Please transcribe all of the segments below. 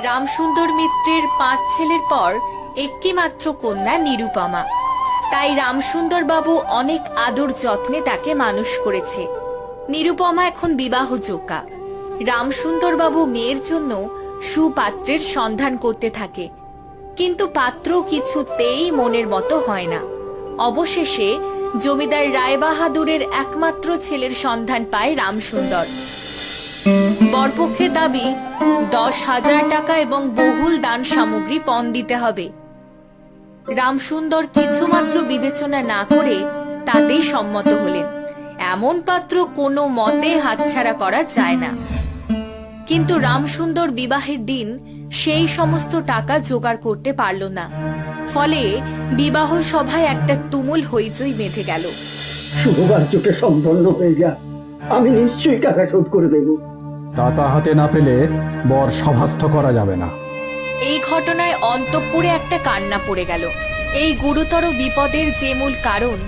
রামসুন্দর মিত্রের 5 ছেলের পর একটি মাত্র কন্যা নিরুপমা। তাই রামসুন্দর বাবু অনেক আদর যত্নে তাকে মানুষ করেছে। নিরুপমা এখন বিবাহযোগ্যা। রামসুন্দর বাবু মেয়ের জন্য সুপাত্রের সন্ধান করতে থাকে, কিন্তু পাত্র কিছুতেই মনের মতো হয় না। অবশেষে জমিদার রায়বাহাদুরের একমাত্র ছেলের সন্ধান পায় রামসুন্দর। বরপক্ষের দাবি 10,000 টাকা এবং বহুল দান সামগ্রী পণ দিতে হবে। রামসুন্দর কিছুমাত্র বিবেচনা না করে তাতেই সম্মত হলেন। এমন পাত্র কোনো মতে হাতছাড়া করা যায় না। কিন্তু রামসুন্দর বিবাহের দিন সেই সমস্ত টাকা জোগাড় করতে পারল না। ফলে বিবাহ সভায় একটা তুমুল হইচই বেঁধে গেল। শুভকার্যটা সম্পন্ন হয়ে যা, আমি নিশ্চয়ই টাকা শোধ করে দেব। টাকা হাতে না পেলে বর সভাস্থ করা যাবে না। এই ঘটনায় অন্তঃপুরে একটা কান্না পড়ে গেল। এই গুরুতর বিপদের যে মূল কারণ,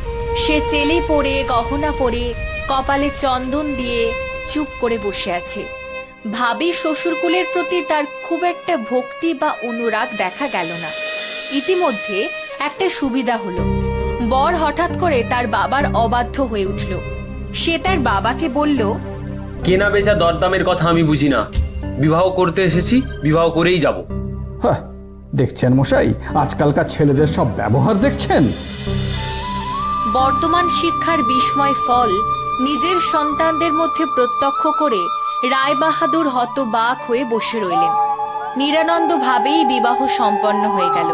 সে চেলে পড়ে গহনা পরে কপালে চন্দন দিয়ে চুপ করে বসে আছে। ভাবি শ্বশুরকুলের প্রতি তার খুব একটা ভক্তি বা অনুরাগ দেখা গেল না। ইতিমধ্যে একটা সুবিধা হলো, বর হঠাৎ করে তার বাবার অবাধ্য হয়ে উঠল। সে তার বাবাকে বলল, কেনা বেচা দরদামের কথা আমি বুঝি না, বিবাহ করতে এসেছি, বিবাহ করেই যাব। হ্যাঁ, দেখছেন মশাই, আজকালকার ছেলেদের সব ব্যবহার দেখছেন। বর্তমান শিক্ষার বিস্ময় ফল নিজের সন্তানদের মধ্যে প্রত্যক্ষ করে রায়বাহাদুর হতবাক হয়ে বসে রইলেন। নিরানন্দ ভাবেই বিবাহ সম্পন্ন হয়ে গেল।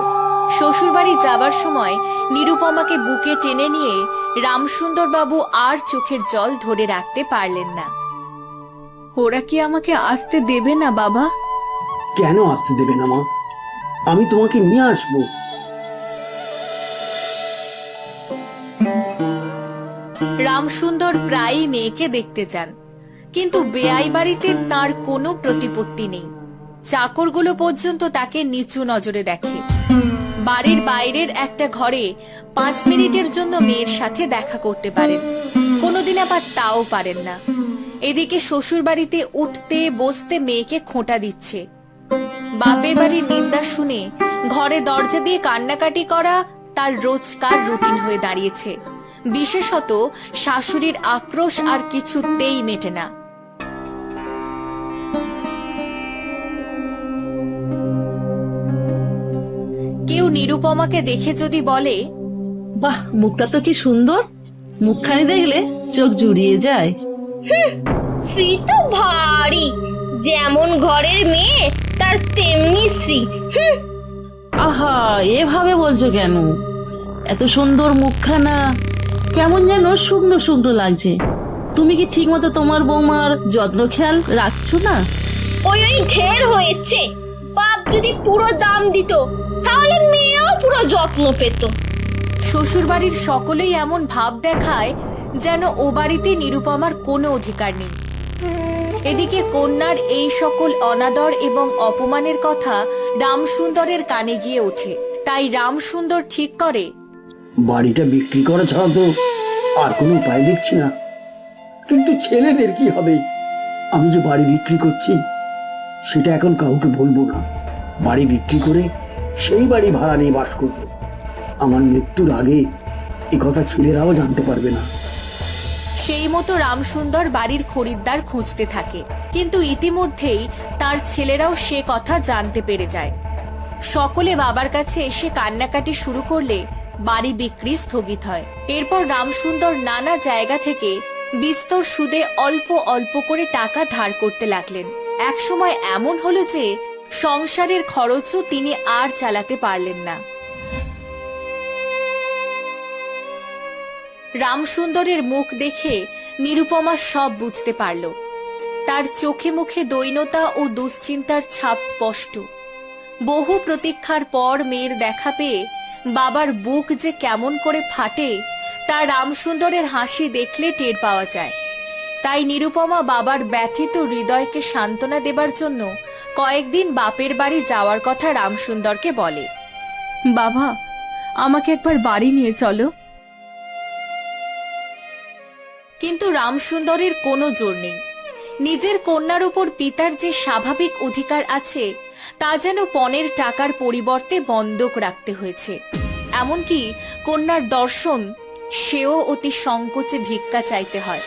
শ্বশুরবাড়ি যাবার সময় নিরুপমাকে বুকে টেনে নিয়ে রামসুন্দর বাবু আর চোখের জল ধরে রাখতে পারলেন না। ওরা কি আমাকে আসতে দেবে না বাবা? কেন আসতে দেবে না মা? আমি তোমাকে নিয়ে আসবো। রামসুন্দর প্রায়ই মেয়েকে দেখতে যান, কিন্তু বেয়াই বাড়িতে তার কোনো প্রতিপত্তি নেই। চাকরগুলো পর্যন্ত তাকে নিচু নজরে দেখে। বাড়ির বাইরের একটা ঘরে 5 মিনিটের জন্য মেয়ের সাথে দেখা করতে পারেন, কোনোদিন আবার তাও পারেন না। এদিকে শ্বশুর বাড়িতে উঠতে বসতে মেয়েকে খোঁটা দিচ্ছে। বাপের বাড়ির নিন্দা শুনে ঘরে দরজা দিয়ে কান্নাকাটি করা তার রোজকার রুটিন হয়ে দাঁড়িয়েছে। বিশেষত শাশুড়ির আক্রোশ আর কিছুতেই মেটে না। কেউ নিরুপমাকে দেখে যদি বলে, বাহ, মুখটা তো কি সুন্দর, মুখখানি দেখলে চোখ জুড়িয়ে যায়। শ্রী তো ভারী, যেমন ঘরের মেয়ে তার তেমনি শ্রী। আহা, এভাবে বলছো কেন? এত সুন্দর মুখখানা কেমন যেন শুকনো শুকনো লাগছে। তুমি কি ঠিক মতো তোমার বৌমার যত্ন খেয়াল রাখছো না? ওই ঢের হয়েছে। বাপ যদি পুরো দাম দিত তাহলে মেয়েও পুরো যত্ন পেত। শ্বশুরবাড়ির সকলেই এমন ভাব দেখায় যেন ও বাড়িতে নিরুপমার কোনো অধিকার নেই। এদিকে কন্যার এই সকল অনাদর এবং অপমানের কথা রামসুন্দরের কানে গিয়ে ওঠে। তাই রামসুন্দর ঠিক করে, বাড়িটা বিক্রি করা ছাড়া তো আর কোনো উপায় দেখছি না। কিন্তু ছেলেদের কি হবে? আমি যে বাড়ি বিক্রি করছি সেটা এখন কাউকে বলবো না। বাড়ি বিক্রি করে সেই বাড়ি ভাড়া নিয়ে বাস করব। আমার মৃত্যুর আগে এ কথা ছেলেরাও জানতে পারবে না। সেই মতো রামসুন্দর বাড়ির খরিদ্দার খুঁজতে থাকে, কিন্তু ইতিমধ্যেই তার ছেলেরাও সে কথা জানতে পেরে যায়। সকলে বাবার কাছে এসে কান্নাকাটি শুরু করলে বাড়ি বিক্রি স্থগিত হয়। এরপর রামসুন্দর নানা জায়গা থেকে বিস্তর সুদে অল্প অল্প করে টাকা ধার করতে লাগলেন। একসময় এমন হলো যে সংসারের খরচও তিনি আর চালাতে পারলেন না। রামসুন্দরের মুখ দেখে নিরুপমা সব বুঝতে পারল। তার চোখে মুখে দৈন্যতা ও দুশ্চিন্তার ছাপ স্পষ্ট। বহু প্রতীক্ষার পর মেয়ের দেখা পেয়ে বাবার বুক যে কেমন করে ফাটে তা রামসুন্দরের হাসি দেখলে টের পাওয়া যায়। তাই নিরুপমা বাবার ব্যথিত হৃদয়কে সান্ত্বনা দেবার জন্য কয়েকদিন বাপের বাড়ি যাওয়ার কথা রামসুন্দরকে বলে। বাবা, আমাকে একবার বাড়ি নিয়ে চলো। রামসুন্দরের কোনো জোর নেই। নিজের কন্যার উপর পিতার যে স্বাভাবিক অধিকার আছে তা যেন পণের টাকার পরিবর্তে বন্ধক রাখতে হয়েছে। এমনকি কন্যার দর্শন সেও অতি সংকোচে ভিক্ষা চাইতে হয়।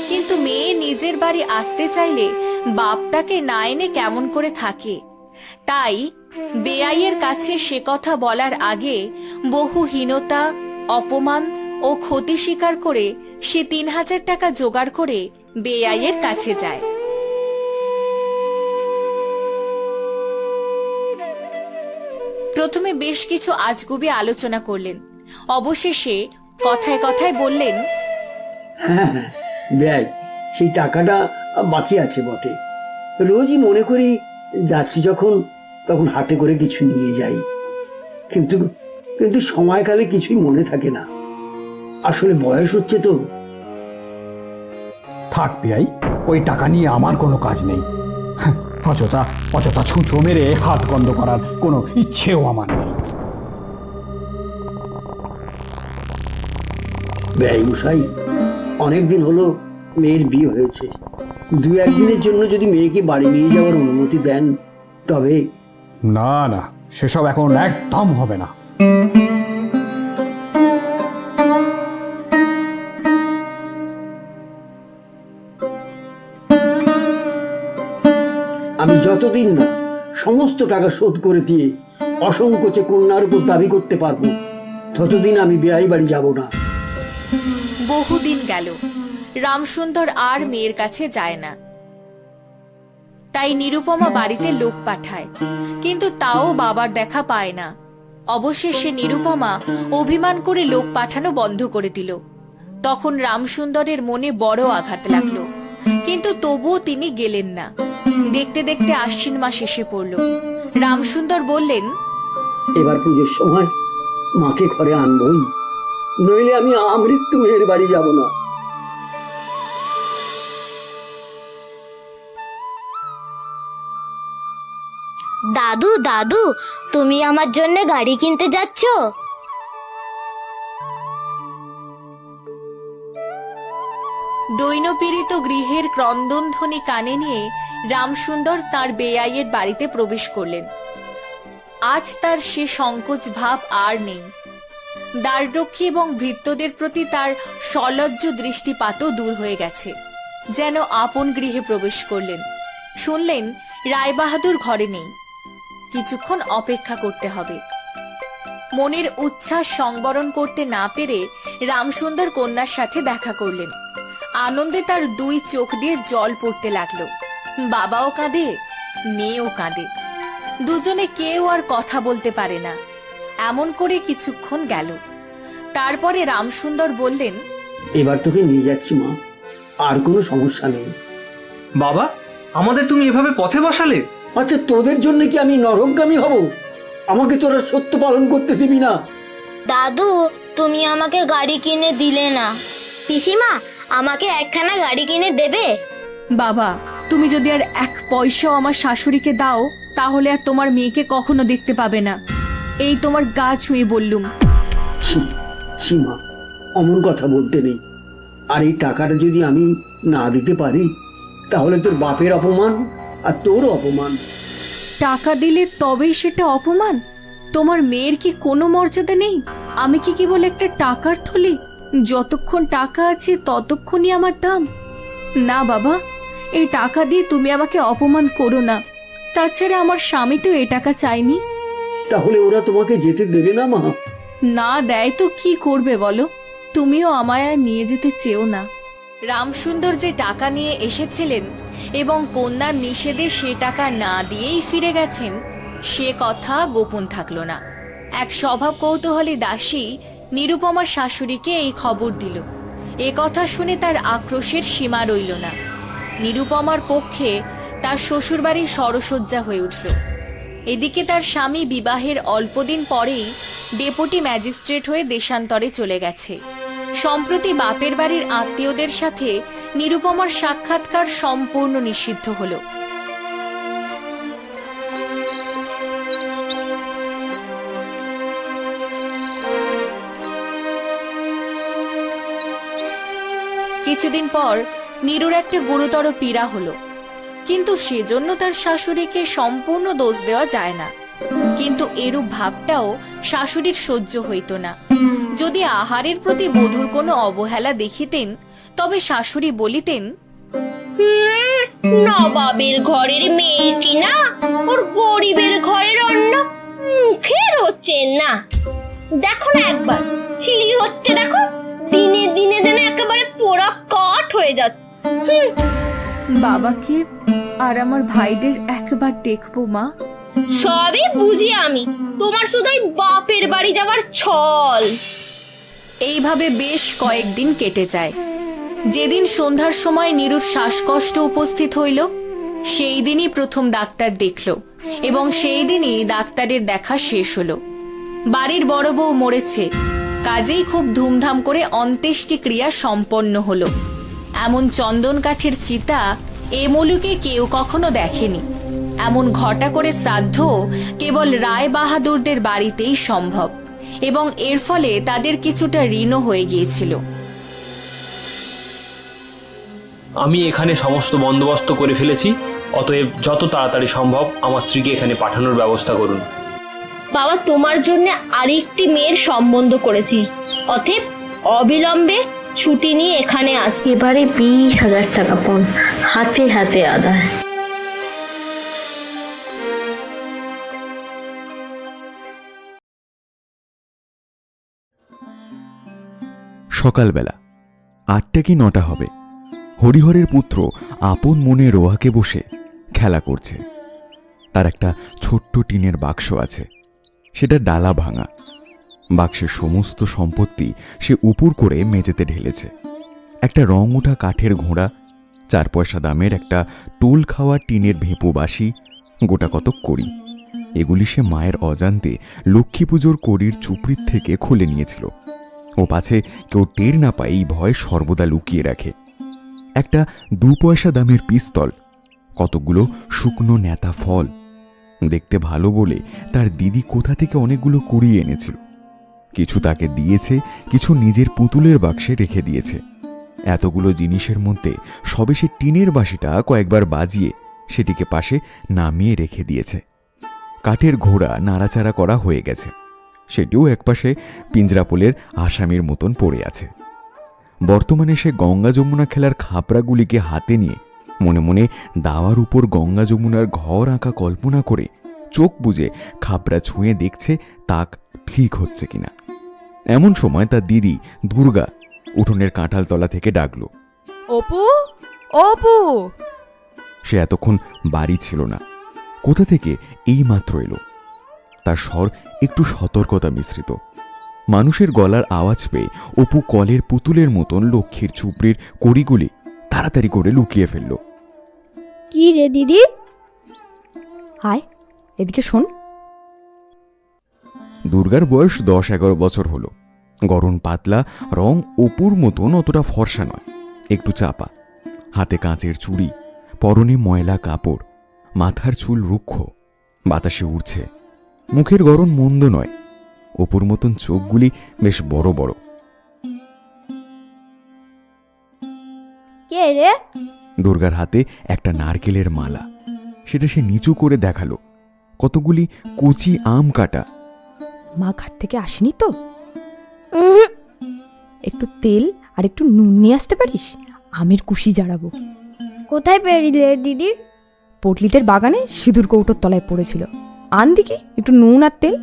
কিন্তু মেয়ে নিজের বাড়ি আসতে চাইলে বাপ তাকে না এনে কেমন করে থাকে। তাই বেআইয়ের কাছে সে কথা বলার আগে বহু হীনতা, অপমান ও ক্ষতি স্বীকার করে সে ৩,০০০ টাকা জোগাড় করে বেআইয়ের কাছে যায়। প্রথমে বেশ কিছু আজগুবি আলোচনা করলেন, অবশেষে কথায় কথায় বললেন, হ্যাঁ হ্যাঁ ব্যয়, সেই টাকাটা বাকি আছে বটে। রোজই মনে করি যাচ্ছি যখন তখন হাতে করে কিছু নিয়ে যাই, কিন্তু কিন্তু সময়কালে কিছুই মনে থাকে না। আসলে বয়স হচ্ছে তো। থাক বিয়াই, ওই টাকা নিয়ে আমার কোনো কাজ নেই। অযথা অযথা ছুঁচো মেরে হাত বন্ধ করার কোনো ইচ্ছেও আমার নেই। ব্যয় মশাই, অনেকদিন হলো মেয়ের বিয়ে হয়েছে। 2-1 দিনের জন্য যদি মেয়েকে বাড়ি নিয়ে যাওয়ার অনুমতি দেন তবে। না না, সেসব এখন একদম হবে না। আমি যতদিন না সমস্ত টাকা শোধ করে দিয়ে অসংকোচে কন্যার উপর দাবি করতে পারবো ততদিন আমি বেয়াই বাড়ি যাব না। বহুদিন গেল, রামসুন্দর আর মেয়ের কাছে যায় না। তাই নিরুপমা বাড়িতে লোক পাঠায়, কিন্তু তাও বাবার দেখা পায় না। অবশেষে নিরুপমা অভিমান করে লোক পাঠানো বন্ধ করে দিল। তখন রামসুন্দরের মনে বড় আঘাত লাগলো, কিন্তু তবুও তিনি গেলেন না। দেখতে দেখতে আশ্বিন মাস এসে পড়ল। রামসুন্দর বললেন, এবার পুজোর সময় মাকে ঘরে আনবই, নইলে আমি আমৃত্যু মেয়ের বাড়ি যাব না। দাদু দাদু, তুমি আমার জন্য গাড়ি কিনতে যাচ্ছ? দৈনপীড়িত গৃহের ক্রন্দনধ্বনি কানে নিয়ে রামসুন্দর তার বেয়াইয়ের বাড়িতে প্রবেশ করলেন। আজ তার সে সংকোচ ভাব আর নেই। দ্বাররক্ষী এবং ভৃত্যদের প্রতি তার সলজ্জ দৃষ্টিপাতও দূর হয়ে গেছে। যেন আপন গৃহে প্রবেশ করলেন। শুনলেন রায়বাহাদুর ঘরে নেই, কিছুক্ষণ অপেক্ষা করতে হবে। মনের উচ্ছ্বাস সংবরণ করতে না পেরে রামসুন্দর কন্যার সাথে দেখা করলেন। আনন্দে তার 2 চোখ দিয়ে জল পড়তে লাগলো। বাবাও কাঁদে, মেয়েও কাঁদে। দুজনে কেউ আর কথা বলতে পারে না। এমন করে কিছুক্ষণ গেল। তারপরে রামসুন্দর বললেন, এবার তোকে নিয়ে যাচ্ছি মা, আর কোনো সমস্যা নেই। বাবা, আমাদের তুমি এভাবে পথে বসালে? আচ্ছা, তোদের জন্য কি আমি নরকগামী হব? আমাকে তোরা সত্য পালন করতে দিবি না? দাদু, তুমি আমাকে গাড়ি কিনে দিলে না। পিসিমা, আমাকে একখানা গাড়ি কিনে দেবে? বাবা, তুমি যদি আর 1 পয়সাও আমার শাশুড়িকে দাও তাহলে আর তোমার মেয়েকে কখনো দেখতে পাবে না। এই তোমার গা ছুঁয়ে বললুম। ছি ছি মা, অমন কথা বলতে নেই। আর এই টাকাটা যদি আমি না দিতে পারি তাহলে তোর বাপের অপমান আর তোর অপমান। টাকা দিলে তবেই সেটা অপমান? তোমার মেয়ের কি কোনো মর্যাদা নেই? আমি কি কেবল একটা টাকার থলি? যতক্ষণ টাকা আছে ততক্ষণই আমার দাম। না বাবা, এই টাকা দিয়ে তুমি আমাকে অপমান করো না। তাছাড়া আমার স্বামী তো এই টাকা চায়নি। তাহলে ওরা তোমাকে যেতে দেবে না মা? না দেয় তো কি করবে বলো? তুমিও আমায় আর নিয়ে যেতে চেও না। রামসুন্দর যে টাকা নিয়ে এসেছিলেন এবং কন্যার নিষেধে সে টাকা না দিয়েই ফিরে গেছেন, সে কথা গোপন থাকলো না। এক স্বভাব কৌতূহলী দাসী নিরুপমার শাশুড়িকে এই খবর দিল। এ কথা শুনে তার আক্রোশের সীমা রইল না। নিরুপমার পক্ষে তার শ্বশুরবাড়ি সরসজ্জা হয়ে উঠল। এদিকে তার স্বামী বিবাহের অল্পদিন পরেই ডেপুটি ম্যাজিস্ট্রেট হয়ে দেশান্তরে চলে গেছে। সম্প্রতি বাপের বাড়ির আত্মীয়দের সাথে নিরুপমার সাক্ষাৎকার সম্পূর্ণ নিষিদ্ধ হলো। কিছুদিন পর নীরুর একটা গুরুতর পীড়া হলো, কিন্তু সেজন্য তার শাশুড়িকে সম্পূর্ণ দোষ দেওয়া যায় না। কিন্তু এরূপ ভাবটাও শাশুড়ির সহ্য হইত না। যদি আহারের প্রতি বধূর কোনো অবহেলা দেখিতেন, তবে শাশুড়ি বলিতেন, নবাবের ঘরের মেয়ে কিনা ওর গরিবের ঘরের অন্য মুখে রোচে না। দেখো না একবার ছিলি হচ্ছে, দেখো দিনে দিনে যেন একেবারে পোড়া কাঠ হয়ে যাচ্ছে। বাবাকে আর আমার ভাইদের একবার দেখবো মা। সবই বুঝি আমি, তোমার শুধু ওই বাপের বাড়ি যাবার ছল। এইভাবে বেশ কয়েকদিন কেটে যায়। যেদিন সন্ধ্যার সময় নীরুর শ্বাসকষ্ট উপস্থিত হইল, সেই দিনই প্রথম ডাক্তার দেখল এবং সেই দিনই ডাক্তারের দেখা শেষ হলো। বাড়ির বড় বউ মরেছে, কাজেই খুব ধুমধাম করে অন্ত্যেষ্টি ক্রিয়া সম্পন্ন হলো। এমন চন্দন কাঠের চিতা এ মুলুকে কেউ কখনো দেখেনি। এমন ঘটা করে শ্রাদ্ধ কেবল রায় বাহাদুরদের বাড়িতেই সম্ভব, এবং এর ফলে তাদের কিছুটা ঋণও হয়ে গিয়েছিল। আমি এখানে সমস্ত বন্দোবস্ত করে ফেলেছি, অতএব যত তাড়াতাড়ি সম্ভব আমার স্ত্রীকে এখানে পাঠানোর ব্যবস্থা করুন। বাবা, তোমার জন্য আরেকটি মেয়ের সম্বন্ধ করেছি, অতএব অবিলম্বে ছুটি নিয়ে এখানে আসবে। এবারে 20,000 টাকা পণ হাতে হাতে আদায়। সকালবেলা 8টা কি 9টা হবে। হরিহরের পুত্র আপন মনে রোহাকে বসে খেলা করছে। তার একটা ছোট্ট টিনের বাক্স আছে, সেটা ডালা ভাঙা। বাক্সের সমস্ত সম্পত্তি সে উপুর করে মেঝেতে ঢেলেছে। একটা রং ওঠা কাঠের ঘোড়া, 4 পয়সা দামের একটা টোল খাওয়া টিনের ভেঁপু বাসি, গোটা কতক কড়ি। এগুলি সে মায়ের অজান্তে লক্ষ্মী পুজোর কড়ির চুপড়ির থেকে খুলে নিয়েছিল। ও পাছে কেউ টের না পায় এই ভয় সর্বদা লুকিয়ে রাখে। একটা 2 পয়সা দামের পিস্তল, কতগুলো শুকনো নেতা ফল। দেখতে ভালো বলে তার দিদি কোথা থেকে অনেকগুলো কুড়িয়ে এনেছিল। কিছু তাকে দিয়েছে, কিছু নিজের পুতুলের বাক্সে রেখে দিয়েছে। এতগুলো জিনিসের মধ্যে সবে সে টিনের বাঁশিটা কয়েকবার বাজিয়ে সেটিকে পাশে নামিয়ে রেখে দিয়েছে। কাঠের ঘোড়া নাড়াচাড়া করা হয়ে গেছে, সেটিও একপাশে পিঞ্জরাপোলের আসামির মতন পড়ে আছে। বর্তমানে সে গঙ্গা যমুনা খেলার খাপড়াগুলিকে হাতে নিয়ে মনে মনে দাওয়ার উপর গঙ্গা যমুনার ঘর আঁকা কল্পনা করে চোখ বুজে খাপড়া ছুঁয়ে দেখছে তাক ঠিক হচ্ছে কিনা। এমন সময় তার দিদি দুর্গা উঠোনের কাঁঠাল তলা থেকে ডাকলো, অপু, অপু। সে এতক্ষণ বাড়ি ছিল না, কোথা থেকে এই মাত্র এলো। তার স্বর একটু সতর্কতা মিশ্রিত। মানুষের গলার আওয়াজ পেয়ে অপু কলের পুতুলের মতন লক্ষ্মীর চুপড়ির কড়িগুলি তাড়াতাড়ি করে লুকিয়ে ফেলল। কি রে দিদি? আয় এদিকে শোন। দুর্গার বয়স 10-11 বছর হলো। গরম পাতলা রং, অপুর মতন অতটা ফর্সা নয়, একটু চাপা। হাতে কাঁচের চুড়ি, পরনে ময়লা কাপড়, মাথার চুল রুক্ষ, বাতাসে উড়ছে। মুখের গড়ন মন্দ নয়, অপুর মতন চোখগুলি বেশ বড় বড়। কে রে? দুর্গার হাতে একটা নারকেলের মালা, সেটা সে নিচু করে দেখালো। কতগুলি কচি আম কাটা। মা ঘাট থেকে আসেনি তো? একটু তেল আর একটু নুন নিয়ে আসতে পারিস? আমের কুশি জাড়াবো। কোথায় পেরিলে দিদি? পটলিতের বাগানে সিঁদুর কৌটোর তলায় পড়েছিল। আন দিকে একটু নুন আর তেল।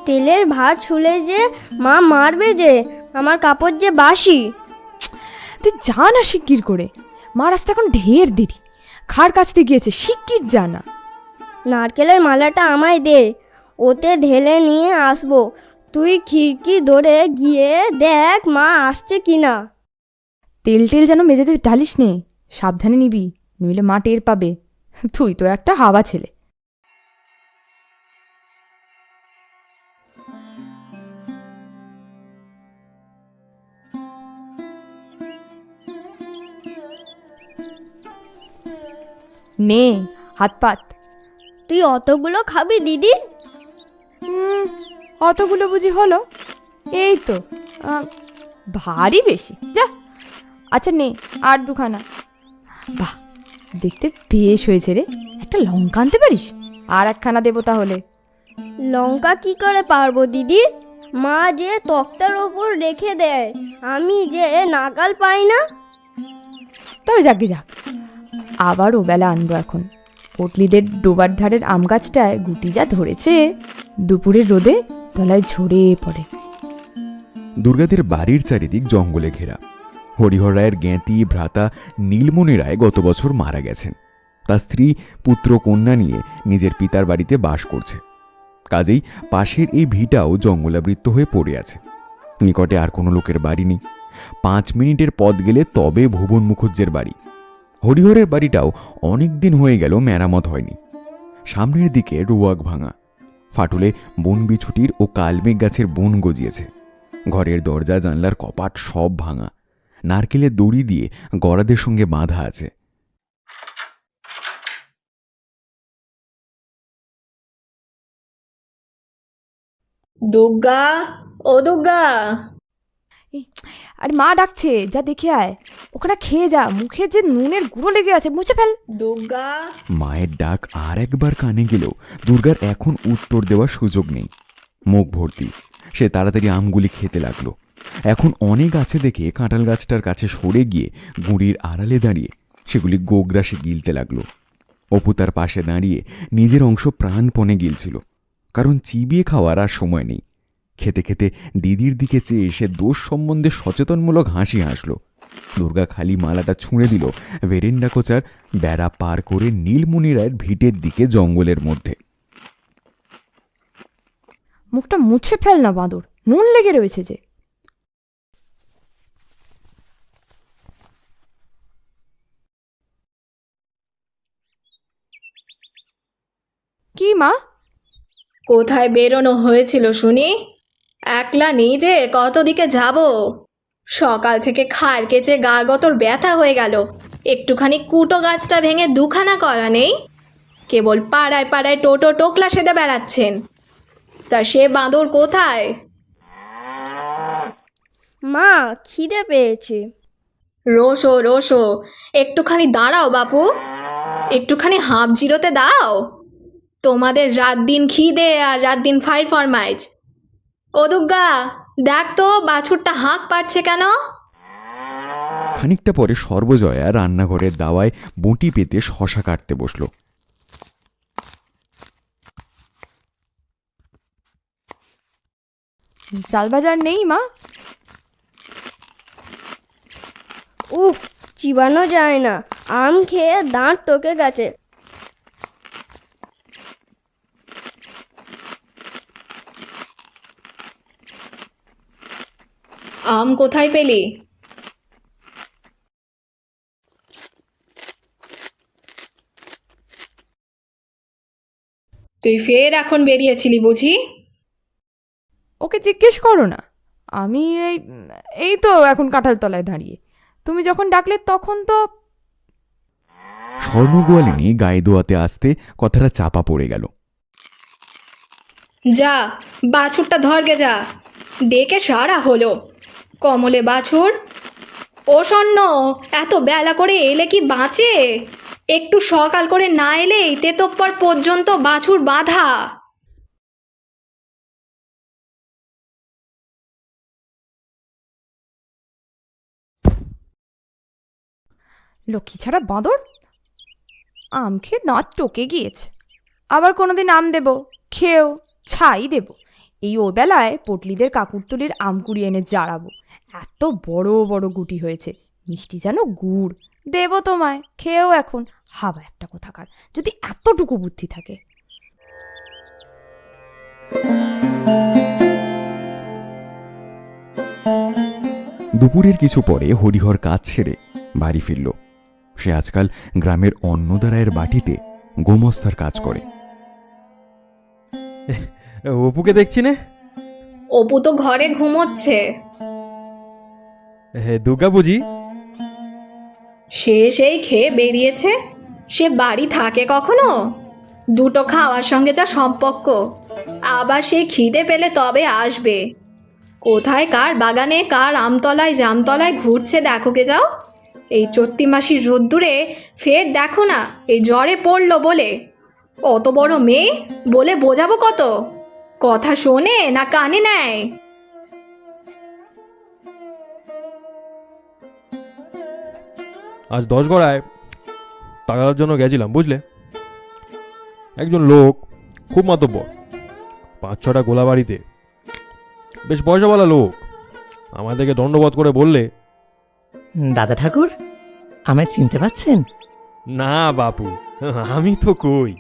তেলের ভার ছুলে যে মা মারবে, যে আমার কাপড় যে বাসি। তুই যা না শিগগির করে, মা রাস্তা এখন ঢের দেরি, খাড় কাছতে গিয়েছে, শিগগির যা না। নারকেলের মালাটা আমায় দে, ওতে ঢেলে নিয়ে আসবো। তুই খিড়কি ধরে গিয়ে দেখ মা আসছে কিনা। তেল টেল যেন মেঝেতে ঢালিস নে, সাবধানে নিবি, নইলে মা টের পাবে। তুই তো একটা হাওয়া ছেলে। নে হাত পাত। তুই অতগুলো খাবি দিদি? অতগুলো বুঝি হলো? এই তো ভারী বেশি, যা আচ্ছা নে আর দুখানা। বাহ, দেখতে বেশ হয়েছে রে। একটা লঙ্কা আনতে পারিস? আর একখানা দেবো তাহলে। লঙ্কা কি করে পারবো দিদি? মা যে তক্তার ওপর রেখে দেয়, আমি যে নাগাল পাই না। তবে যাকে যাক, আবার ওবেলা আনবো এখন। পটলিদের ডোবার ধারের আম গাছটায় গুটি যা ধরেছে, দুপুরের রোদে তলায় ঝরে পড়ে। দুর্গাদের বাড়ির চারিদিক জঙ্গলে ঘেরা। হরিহর রায়ের জ্ঞাতি ভ্রাতা নীলমণি রায় গত বছর মারা গেছেন। তার স্ত্রী পুত্র কন্যা নিয়ে নিজের পিতার বাড়িতে বাস করছে। কাজেই পাশের এই ভিটাও জঙ্গলাবৃত্ত হয়ে পড়ে আছে। নিকটে আর কোনো লোকের বাড়ি নেই। 5 মিনিটের পথ গেলে তবে ভুবন মুখুজ্জের বাড়ি। হরিহরের বাড়িটাও অনেক দিন হয়ে গেল মেরামত হয়নি। সামনের দিকে রোয়াক ভাঙা, ফাটলে বন বিছুটির ও কালমেঘ গাছের বন গজিয়েছে। ঘরের দরজা জানলার কপাট সব ভাঙা, নারকেলের দড়ি দিয়ে গড়াদের সঙ্গে বাঁধা আছে। দুর্গা, ও দুর্গা। আরে মা ডাকছে, যা দেখে আয়। ওখানে খেয়ে যা, মুখে যে নুনের গুঁড়ো লেগে আছে, মুছে ফেল। দুর্গা। মায়ের ডাক আর একবার কানে গেলেও দুর্গার এখন উত্তর দেওয়ার সুযোগ নেই। মুখ ভর্তি, সে তাড়াতাড়ি আমগুলি খেতে লাগলো। এখন অনেক আছে দেখে কাঁঠাল গাছটার কাছে সরে গিয়ে গুঁড়ির আড়ালে দাঁড়িয়ে সেগুলি গোগ্রাসে গিলতে লাগলো। অপু তার পাশে দাঁড়িয়ে নিজের অংশ প্রাণপণে গিলছিল, কারণ চিবিয়ে খাওয়ার আর সময় নেই। খেতে খেতে দিদির দিকে চেয়ে সে দোষ সম্বন্ধে সচেতনমূলক হাসি হাসল। দুর্গা খালি মালাটা ছুঁড়ে দিল ভেরেন্ডা কোচার বেড়া পার করে নীলমণি রায়ের ভিটের দিকে জঙ্গলের মধ্যে। মুখটা মুছে ফেল না বাঁদর, নুন লেগে রয়েছে যে। কি মা? কোথায় বেরোনো হয়েছিল শুনি? একলা নিজে কত দিকে যাব? সকাল থেকে খার কেচে গা গতর ব্যথা হয়ে গেল। একটুখানি কুটো গাছটা ভেঙে দুখানা করা নেই? কেবল পাড়ায় পাড়ায় টোটো টোকলা সেদে বেড়াচ্ছেন। তা সে বাঁদর কোথায়? মা খিদে পেয়েছে। রোসো রোসো, একটুখানি দাঁড়াও বাপু, একটুখানি হাঁপ জিরোতে দাও। তোমাদের রাত দিন খিদে আর রাত দিন ফাইল ফরমাইজ। ও দুর্গা, দেখ তো বাছুরটা হাঁক পাচ্ছে কেন? খানিকটা পরে সর্বজয়া রান্নাঘরের দাওয়ায় বঁটি পেতে শশা কাটতে বসল। চাল বাজার নেই মা? উফ, চিবানো যায় না, আম খেয়ে দাঁত টকে গেছে। আম কোথায় পেলি? তুই ফের এখন বেরিয়েছিলি বুঝি? ওকে জিজ্ঞেস করো না। আমি এই তো এখন কাঁঠাল তলায় দাঁড়িয়ে। তুমি যখন ডাকলে তখন তো। স্বর্ণগোয়ালিনী গায়ে দোয়াতে আসতে কথাটা চাপা পড়ে গেল। যা, বাছুরটা ধরগে যা। ডেকে সারা হলো। কমলে বাছুর। ও স্বর্ণ, এত বেলা করে এলে কি বাঁচে? একটু সকাল করে না এলেই তেতপ্পর পর্যন্ত বাছুর বাঁধা। লক্ষ্মী ছাড়া বাঁদর, আম খেয়ে দাঁত টকে গিয়েছে। আবার কোনোদিন আম দেব, খেয়েও ছাই দেব। এই ও বেলায় পটলিদের কাকুরতুলির আম কুড়িয়ে এনে জাড়াবো। এত বড় বড় গুটি হয়েছে, মিষ্টি যেন গুড়। দেব তোমায়, খেয়েও এখন। হাবা একটা কোথাকার, যদি এতটুকু বুদ্ধি থাকে। দুপুরের কিছু পরে হরিহর কাজ ছেড়ে বাড়ি ফিরল। সে আজকাল গ্রামের অন্নদারায়ের বাটিতে গোমস্তার কাজ করে। অপুকে দেখছি না। অপু তো ঘরে ঘুমোচ্ছে। দুর্গা বুঝি? সে সেই খেয়ে বেরিয়েছে। সে বাড়ি থাকে কখনো? দুটো খাওয়ার সঙ্গে যা সম্পর্ক। আবার সে খিদে পেলে তবে আসবে। কোথায় কার বাগানে কার আমতলায় জামতলায় ঘুরছে দেখো গে যাও। এই চৈত্র মাসির রোদ্দুরে ফের দেখো না এই জ্বরে পড়লো বলে। অত বড় মেয়ে বলে বোঝাবো কত? কথা শোনে না কানে নেয়? আজ 10 গড়ায় টাকার জন্য গেছিলাম, বুঝলে। একজন লোক খুব মাতব্বর, 5-6টা গোলা বাড়িতে, বেশ পয়সাওয়ালা লোক, আমাদেরকে দণ্ডবোধ করে বললে, দাদা ঠাকুর, আমায় চিনতে পারছেন? না বাপু, আমি তো কই।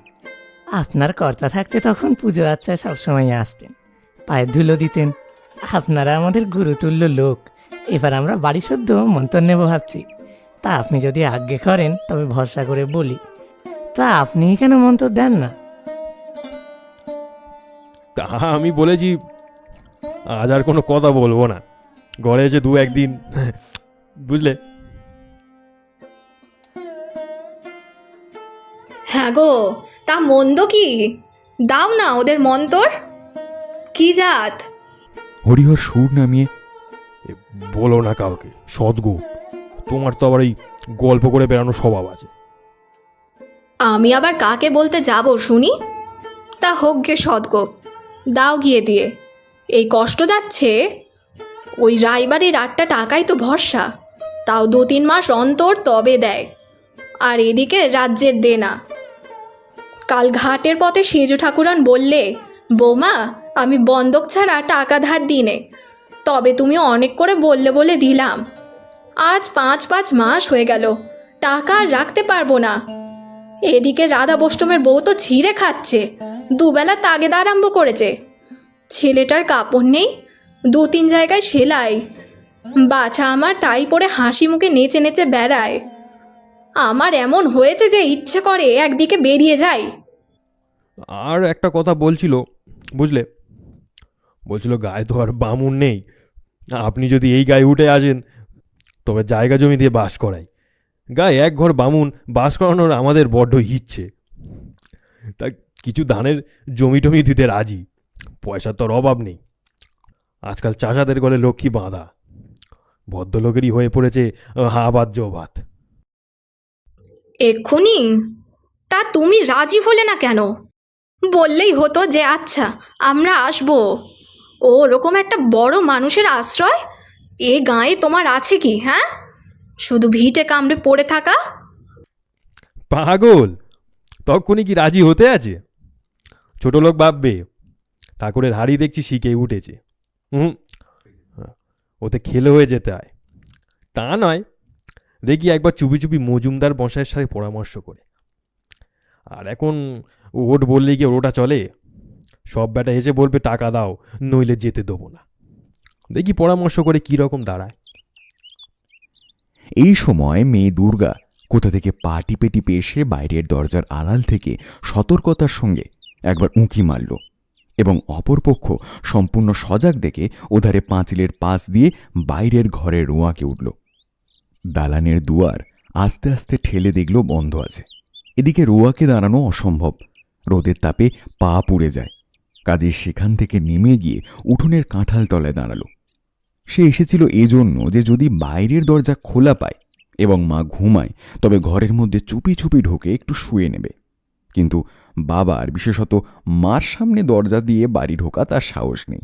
আপনার কর্তা থাকতে তখন পুজো আচ্ছা সবসময় আসতেন, পায়ের ধুলো দিতেন। আপনারা আমাদের গুরুতুল্য লোক, এবার আমরা বাড়ি শুদ্ধ মন্তর নেব ভাবছি। তা আপনি যদি আজ্ঞে করেন তবে ভরসা করে বলি। তা আপনি কেন মন্তর দেন না? তা আমি বলেছি আজ আর কোনো কথা বলবো না, ঘরে এসে 2-1 দিন, বুঝলে। হ্যাঁ গো, তা মন্দ কি? দাও না ওদের মন্তর। কি জাত? হরিহর সুর নামিয়ে, বলো না কাউকে, সদ্গো। তোমার তো আবার এই গল্প করে বেড়ানোর স্বভাব আছে। আমি আবার কাকে বলতে যাব শুনি? তা হোক গে সদ্গোপ, দাও গিয়ে দিয়ে। এই কষ্ট যাচ্ছে, ওই রায়বাড়ির 8টা টাকাই তো ভরসা, তাও 2-3 মাস অন্তর তবে দেয়। আর এদিকে রাজ্যের দেনা। কাল ঘাটের পথে সেজ ঠাকুরান বললে, বৌমা আমি বন্ধক ছাড়া টাকা ধার দিনে, তবে তুমি অনেক করে বললে বলে দিলাম। আজ 5 মাস হয়ে গেল, টাকা আর রাখতে পারবো না। এদিকে রাধা বষ্টমের বউ তো ছিঁড়ে খাচ্ছে, দুবেলা তাগেদ আরম্ভ করেছে। ছেলেটার কাপড় নেই, 2-3 জায়গায় সেলাই। বাছা আমার তাই পরে হাসি মুখে নেচে নেচে বেড়ায়। আমার এমন হয়েছে যে ইচ্ছে করে একদিকে বেরিয়ে যাই। আর একটা কথা বলছিল, বুঝলে, বলছিল গায়ে তো আর বামুন নেই, আপনি যদি এই গায়ে উঠে আসেন তবে জায়গা জমি দিয়ে বাস করাই। গায়ে 1 ঘর বামুন বাস করানোর আমাদের বড্ড ইচ্ছে। তা কিছু ধানের জমি টমি দিতে রাজি, পয়সার তোর অভাব নেই। আজকাল চাষাদের গলে লক্ষ্মী বাঁধা, ভদ্রলোকেরই হয়ে পড়েছে হাবাদ জবাত। এক্ষুনি? তা তুমি রাজি হলে না কেন? বললেই হতো যে আচ্ছা আমরা আসবো। ও ওরকম একটা বড় মানুষের আশ্রয় এ গায়ে তোমার আছে কি? হ্যাঁ, শুধু ভিটে কামড়ে পড়ে থাকা। পাগল, তখনই কি রাজি হতে আছে? ছোট লোক ভাববে, ঠাকুরের হাড়ি দেখছি শিখে উঠেছে, ওতে খেলে হয়ে যেতে হয়। তা নয়, দেখি একবার চুপি চুপি মজুমদার মশাইয়ের সাথে পরামর্শ করে। আর এখন ওট বললেই কি ওটা চলে? সব বেটা এসে বলবে টাকা দাও, নইলে যেতে দেবো না। দেখি পরামর্শ করে কি রকম দাঁড়ায়। এই সময় মেয়ে দুর্গা কোথা থেকে পা টিপে টিপে এসে বাইরের দরজার আড়াল থেকে সতর্কতার সঙ্গে একবার উঁকি মারল, এবং অপরপক্ষ সম্পূর্ণ সজাগ দেখে ওধারে পাঁচিলের পাশ দিয়ে বাইরের ঘরে রোঁয়াকে উঠল। দালানের দুয়ার আস্তে আস্তে ঠেলে দেখল বন্ধ আছে। এদিকে রোঁয়াকে দাঁড়ানো অসম্ভব, রোদের তাপে পা পুড়ে যায়। কাজে সেখান থেকে নেমে গিয়ে উঠোনের কাঁঠাল তলায় দাঁড়ালো। সে এসেছিল এজন্য যে যদি বাইরের দরজা খোলা পায় এবং মা ঘুমায় তবে ঘরের মধ্যে চুপি চুপি ঢোকে একটু শুয়ে নেবে। কিন্তু বাবার, বিশেষত মার সামনে দরজা দিয়ে বাড়ি ঢোকা তার সাহস নেই।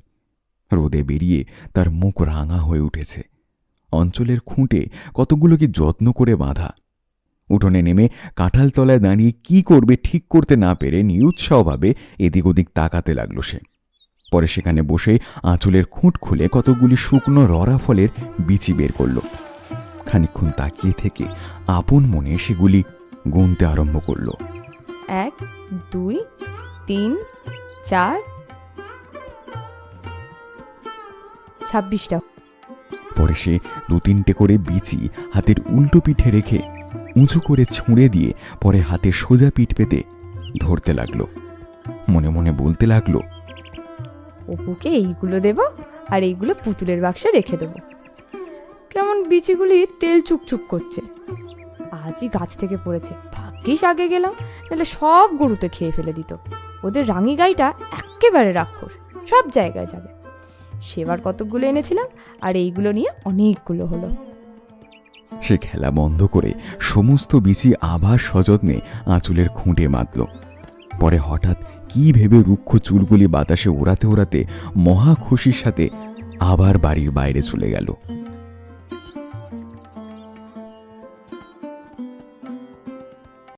রোদে বেরিয়ে তার মুখ রাঙা হয়ে উঠেছে। অঞ্চলের খুঁটে কতগুলো কি যত্ন করে বাঁধা। উঠোনে নেমে কাঁঠাল তলায় দাঁড়িয়ে কি করবে ঠিক করতে না পেরে নিরুৎসাহভাবে এদিক ওদিক তাকাতে লাগলো সে। পরে সেখানে বসে আঁচলের খুঁট খুলে কতগুলি শুকনো ররা ফলের বিচি বের করল। খানিকক্ষণ তাকিয়ে থেকে আপন মনে সেগুলি গুনতে আরম্ভ করল। 1, 2, 3, 4, 26টা। পরে সে 2-3টে করে বিচি হাতের উল্টো পিঠে রেখে উঁচু করে ছুঁড়ে দিয়ে পরে হাতে সোজা পিঠ পেতে ধরতে লাগলো। মনে মনে বলতে লাগলো, অপুকে এইগুলো দেব আর এইগুলো পুতুলের বাক্সে রেখে দেব। কেমন বিচিগুলি তেল চুকচুক করছে, আজই গাছ থেকে পড়েছে। ভাগ্যিস আগে গেলাম, তাহলে সব গরুতে খেয়ে ফেলে দিত। ওদের রাঙি গাইটা একেবারে রাক্ষস, সব জায়গায় যাবে। সেবার কতকগুলো এনেছিলাম আর এইগুলো নিয়ে অনেকগুলো হলো। সে খেলা বন্ধ করে সমস্ত বিচি আবার সযত্নে আঁচলের খুঁটে মাতল। পরে হঠাৎ কি ভেবে রুক্ষ চুলগুলি বাতাসে ওড়াতে ওড়াতে মহা খুশির সাথে আবার বাড়ির বাইরে চলে গেল।